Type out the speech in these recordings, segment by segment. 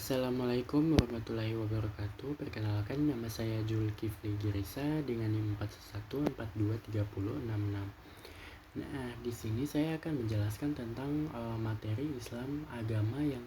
Assalamualaikum warahmatullahi wabarakatuh. Perkenalkan, nama saya Zulkifli Girisa dengan NIM 41423066. Nah, di sini saya akan menjelaskan tentang materi Islam, agama yang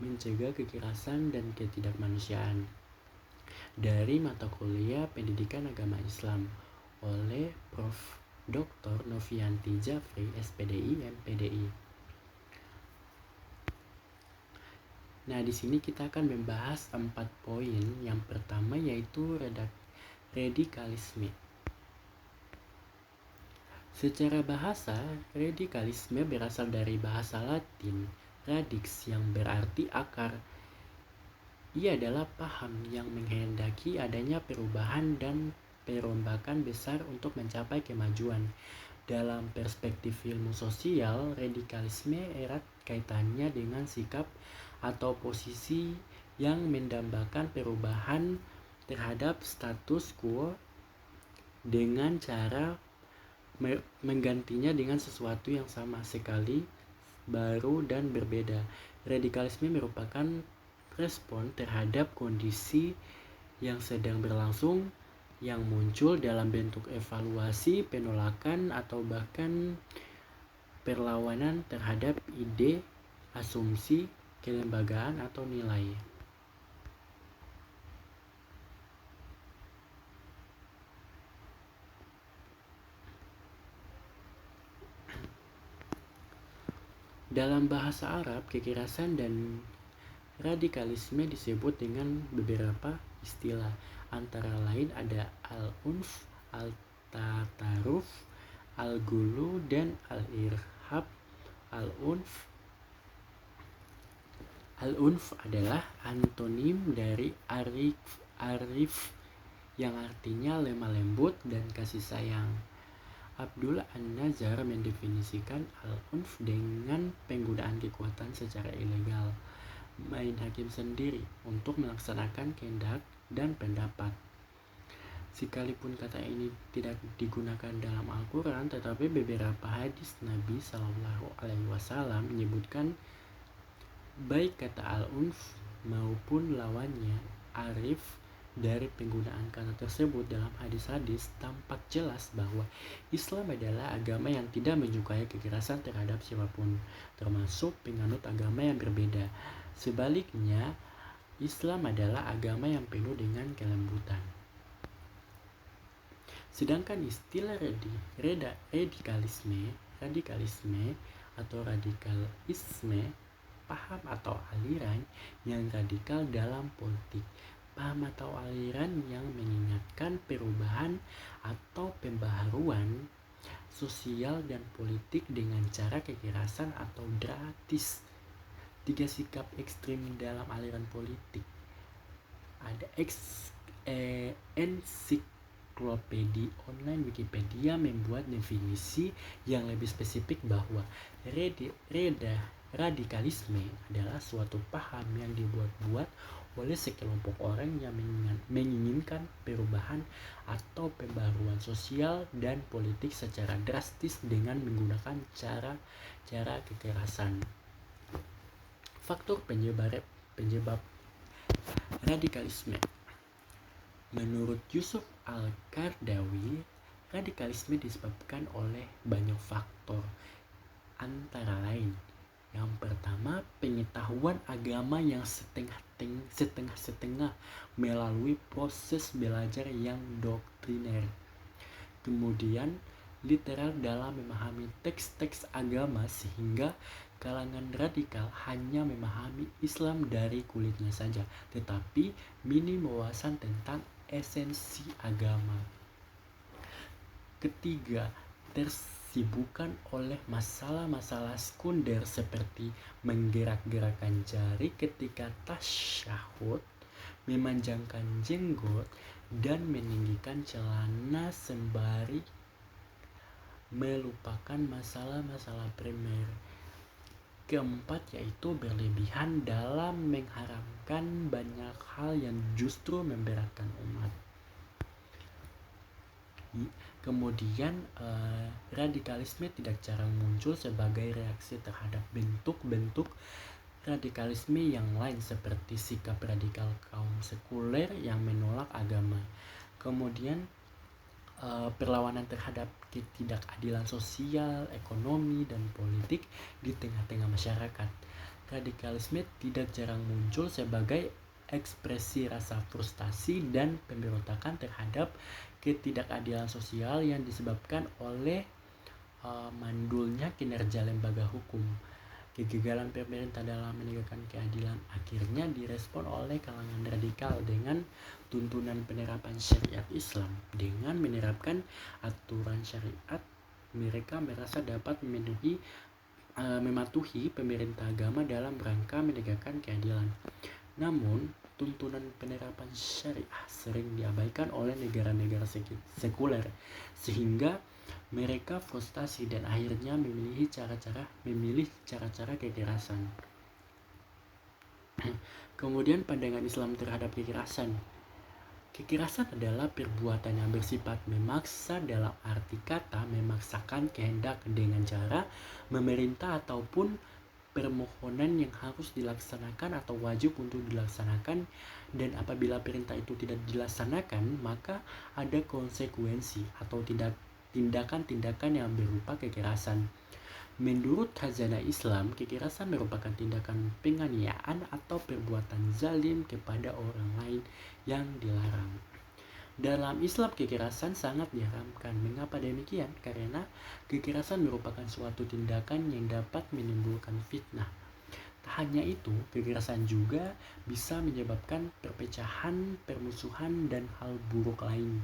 mencegah kekerasan dan ketidakmanusiaan dari mata kuliah Pendidikan Agama Islam oleh Prof. Dr. Novianti Jafri, SPDI, MPDI. Nah, di sini kita akan membahas 4 poin. Yang pertama yaitu radikalisme. Secara bahasa, radikalisme berasal dari bahasa Latin radix yang berarti akar. Ia adalah paham yang menghendaki adanya perubahan dan perombakan besar untuk mencapai kemajuan. Dalam perspektif ilmu sosial, radikalisme erat kaitannya dengan sikap atau posisi yang mendambakan perubahan terhadap status quo dengan cara menggantinya dengan sesuatu yang sama sekali, baru dan berbeda. Radikalisme merupakan respon terhadap kondisi yang sedang berlangsung yang muncul dalam bentuk evaluasi, penolakan, atau bahkan perlawanan terhadap ide, asumsi, kelembagaan, atau nilai. Dalam bahasa Arab, kekerasan dan radikalisme disebut dengan beberapa istilah, antara lain ada al-unf, al-tataruf, al-gulu, dan al-irhab. Al-unf adalah antonim dari arif yang artinya lemah lembut dan kasih sayang. Abdul An-Nazar mendefinisikan al-unf dengan penggunaan kekuatan secara ilegal, main hakim sendiri untuk melaksanakan kehendak dan pendapat. Sekalipun kata ini tidak digunakan dalam Al-Quran, tetapi beberapa hadis Nabi Shallallahu Alaihi Wasallam menyebutkan baik kata al-unf maupun lawannya arif. Dari penggunaan kata tersebut dalam hadis-hadis tampak jelas bahwa Islam adalah agama yang tidak menyukai kekerasan terhadap siapapun, termasuk penganut agama yang berbeda. Sebaliknya, Islam adalah agama yang penuh dengan kelembutan. Sedangkan istilah radikalisme atau radikalisme, paham atau aliran yang radikal dalam politik, paham atau aliran yang mengingatkan perubahan atau pembaharuan sosial dan politik dengan cara kekerasan atau drastis. 3 sikap ekstrim dalam aliran politik. Ada ensiklopedia online Wikipedia membuat definisi yang lebih spesifik bahwa radikalisme adalah suatu paham yang dibuat-buat oleh sekelompok orang yang menginginkan perubahan atau pembaharuan sosial dan politik secara drastis dengan menggunakan cara kekerasan. Faktor penyebab radikalisme. Menurut Yusuf Al-Qaradawi, radikalisme disebabkan oleh banyak faktor, antara lain: yang pertama, pengetahuan agama yang setengah-setengah melalui proses belajar yang doktriner. Kemudian, literal dalam memahami teks-teks agama sehingga kalangan radikal hanya memahami Islam dari kulitnya saja, tetapi minim wawasan tentang esensi agama. Ketiga, tersibukkan oleh masalah-masalah sekunder seperti menggerak-gerakkan jari ketika tasyahud, memanjangkan jenggot, dan meninggikan celana sembari melupakan masalah-masalah primer. Keempat, yaitu berlebihan dalam mengharamkan banyak hal yang justru memberatkan umat. Kemudian radikalisme tidak jarang muncul sebagai reaksi terhadap bentuk-bentuk radikalisme yang lain seperti sikap radikal kaum sekuler yang menolak agama. Kemudian perlawanan terhadap ketidakadilan sosial, ekonomi, dan politik di tengah-tengah masyarakat. Radikalisme tidak jarang muncul sebagai ekspresi rasa frustasi dan pemberontakan terhadap ketidakadilan sosial yang disebabkan oleh mandulnya kinerja lembaga hukum. Kegagalan pemerintah dalam menegakkan keadilan akhirnya direspon oleh kalangan radikal dengan tuntunan penerapan syariat Islam. Dengan menerapkan aturan syariat, mereka merasa dapat mematuhi pemerintah agama dalam rangka menegakkan keadilan. Namun, tuntunan penerapan syariah sering diabaikan oleh negara-negara sekuler, sehingga mereka frustasi dan akhirnya memilih cara-cara kekerasan. Kemudian pandangan Islam terhadap kekerasan. Kekerasan adalah perbuatan yang bersifat memaksa dalam arti kata memaksakan kehendak dengan cara memerintah ataupun permohonan yang harus dilaksanakan atau wajib untuk dilaksanakan, dan apabila perintah itu tidak dilaksanakan maka ada konsekuensi atau tindakan-tindakan yang berupa kekerasan. Menurut khazanah Islam, kekerasan merupakan tindakan penganiayaan atau perbuatan zalim kepada orang lain yang dilarang. Dalam Islam, kekerasan sangat diharamkan. Mengapa demikian? Karena kekerasan merupakan suatu tindakan yang dapat menimbulkan fitnah. Tak hanya itu, kekerasan juga bisa menyebabkan perpecahan, permusuhan, dan hal buruk lain.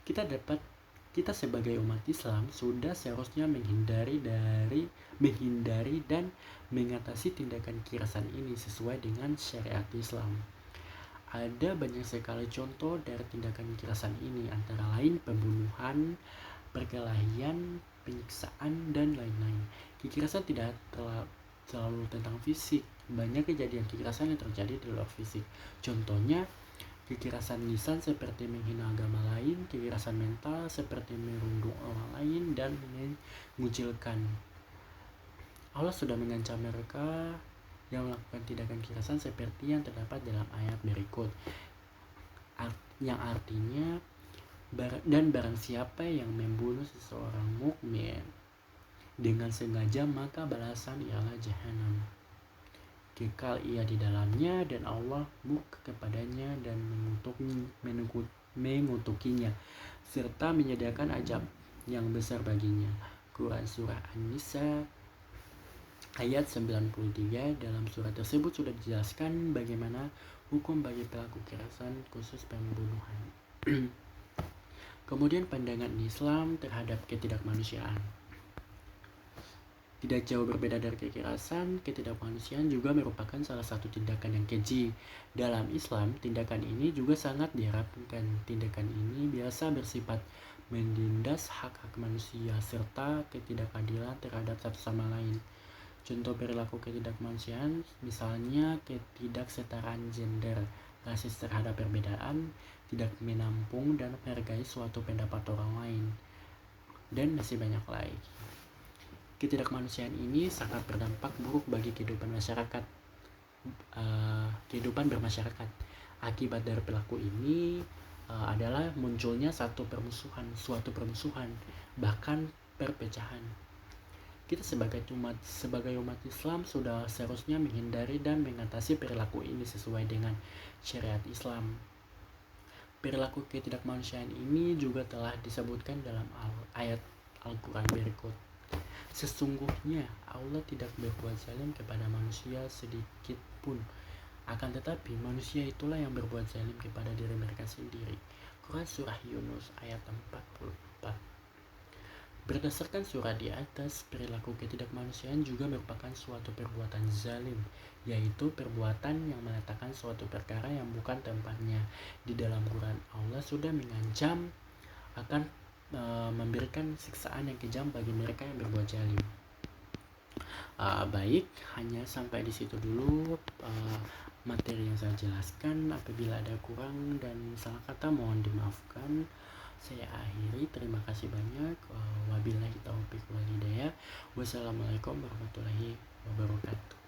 Kita sebagai umat Islam sudah seharusnya menghindari dan mengatasi tindakan kekerasan ini sesuai dengan syariat Islam. Ada banyak sekali contoh dari tindakan kekerasan ini, antara lain pembunuhan, perkelahian, penyiksaan, dan lain-lain. Kekerasan tidak selalu tentang fisik. Banyak kejadian kekerasan yang terjadi di luar fisik. Contohnya, kekerasan lisan seperti menghina agama lain, kekerasan mental seperti merundung orang lain, dan mengucilkan. Allah sudah mengancam mereka yang melakukan tindakan kekerasan seperti yang terdapat dalam ayat berikut, yang artinya dan barang siapa yang membunuh seseorang mukmin dengan sengaja maka balasan ialah jahanam, kekal ia di dalamnya, dan Allah murka kepadanya dan mengutukinya serta menyediakan azab yang besar baginya. Quran Surah An-Nisa ayat 93. Dalam surat tersebut sudah dijelaskan bagaimana hukum bagi pelaku kekerasan, khusus pembunuhan. Kemudian pandangan Islam terhadap ketidakmanusiaan. Tidak jauh berbeda dari kekerasan, ketidakmanusiaan juga merupakan salah satu tindakan yang keji. Dalam Islam, tindakan ini juga sangat diharapkan. Tindakan ini biasa bersifat menindas hak-hak manusia serta ketidakadilan terhadap satu sama lain. Contoh perilaku ketidakmanusiaan misalnya ketidaksetaraan gender, rasis terhadap perbedaan, tidak menampung dan menghargai suatu pendapat orang lain, dan masih banyak lagi. Ketidakmanusiaan ini sangat berdampak buruk bagi kehidupan bermasyarakat. Akibat dari perilaku ini adalah munculnya suatu permusuhan, bahkan perpecahan. Kita sebagai umat Islam sudah seharusnya menghindari dan mengatasi perilaku ini sesuai dengan syariat Islam. Perilaku ketidakmanusiaan ini juga telah disebutkan dalam ayat Al-Quran berikut. Sesungguhnya Allah tidak berbuat zalim kepada manusia sedikit pun, akan tetapi manusia itulah yang berbuat zalim kepada diri mereka sendiri. Quran Surah Yunus ayat 44. Berdasarkan surah di atas, perilaku ketidakmanusiaan juga merupakan suatu perbuatan zalim, yaitu perbuatan yang meletakkan suatu perkara yang bukan tempatnya. Di dalam Quran, Allah sudah mengancam akan memberikan siksaan yang kejam bagi mereka yang berbuat zalim. Baik, hanya sampai di situ dulu materi yang saya jelaskan. Apabila ada kurang dan salah kata mohon dimaafkan. Saya akhiri, terima kasih banyak. Wabillahi taufiq wal hidayah. Wassalamualaikum warahmatullahi wabarakatuh.